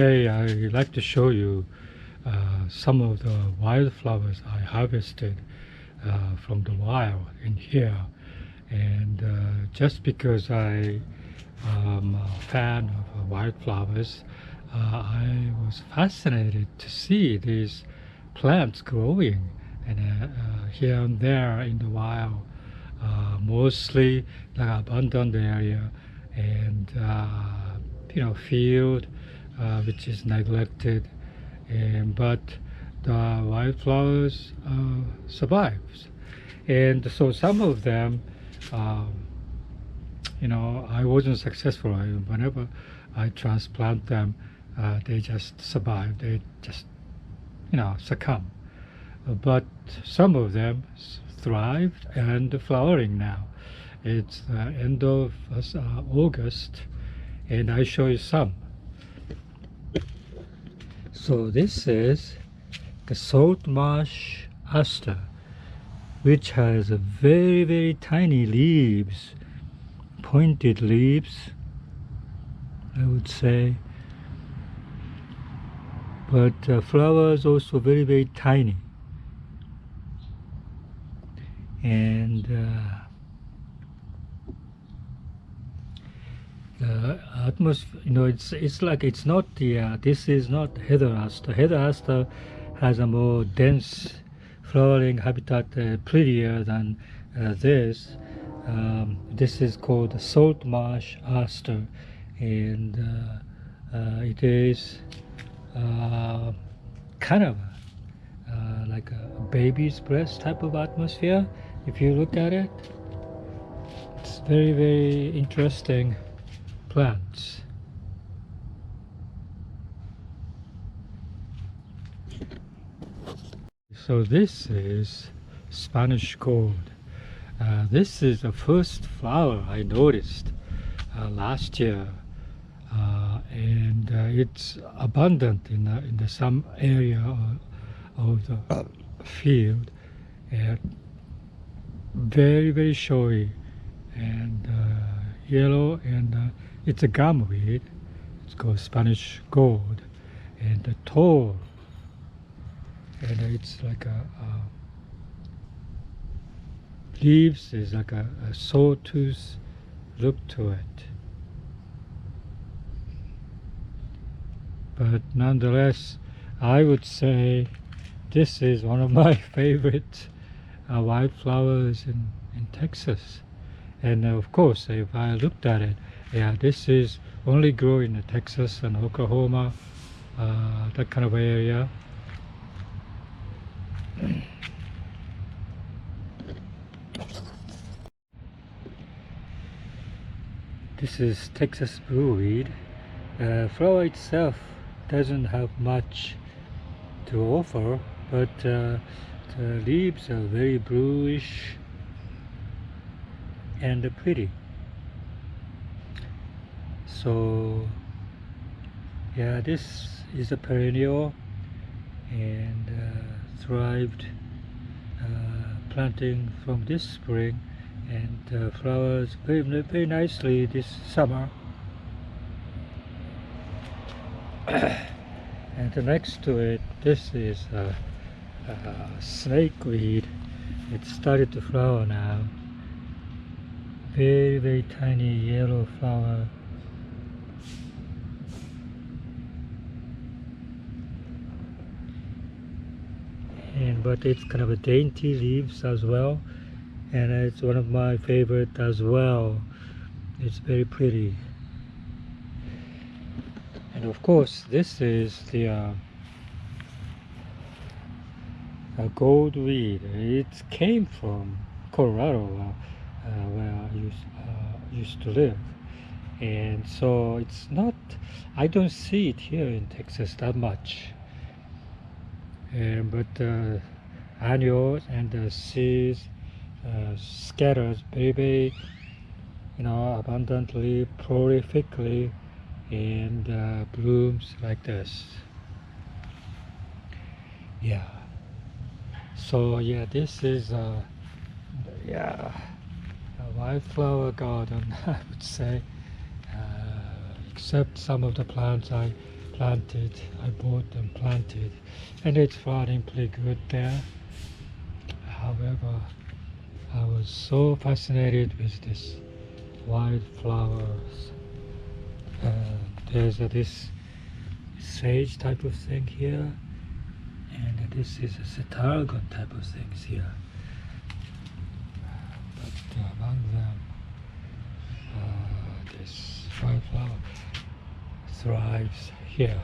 Today I'd like to show you some of the wildflowers I harvested from the wild in here. And just because I am a fan of wildflowers, I was fascinated to see these plants growing and here and there in the wild, mostly the abundant area and field which is neglected, but the wildflowers survives. And so some of them, um, I wasn't successful. Whenever I transplant them, they just survive. They just, succumb. But some of them thrived and flowering now. It's the end of August, and I show you some. So this is the Saltmarsh Aster, which has a very tiny leaves, pointed leaves, I would say, but flowers also very tiny. And the atmosphere, it's not the this is not heather aster. Heather aster has a more dense flowering habitat, prettier than this. This is called the Saltmarsh Aster, and it is kind of like a baby's breath type of atmosphere. If you look at it, it's very interesting plants. So this is Spanish gold. This is the first flower I noticed last year, and it's abundant in the some area of the field, and very showy and yellow, and it's a gumweed. It's called Spanish gold, and tall, and it's like a leaves is like a sawtooth look to it. But nonetheless, I would say this is one of my favorite wildflowers in Texas. And of course, if I looked at it, yeah, this is only grown in Texas and Oklahoma, that kind of area. This is Texas blueweed. Flower itself doesn't have much to offer, but the leaves are very bluish and pretty. So yeah, this is a perennial and thrived planting from this spring, and flowers very nicely this summer. And next to it, this is snakeweed. It started to flower now. Very tiny yellow flower. But it's kind of a dainty leaves as well, and it's one of my favorite as well. It's very pretty. And of course, this is the goldweed. It came from Colorado, where I used to live, and so it's not, I don't see it here in Texas that much. But annuals and the seeds scatters very abundantly, prolifically, and blooms like this. Yeah. So yeah, this is a wildflower garden, I would say, except some of the plants I planted. I bought and planted, and it's flowering pretty good there. However, I was so fascinated with this wildflowers. There's this sage type of thing here, and this is a tarragon type of things here. But among them, this wildflower thrives here.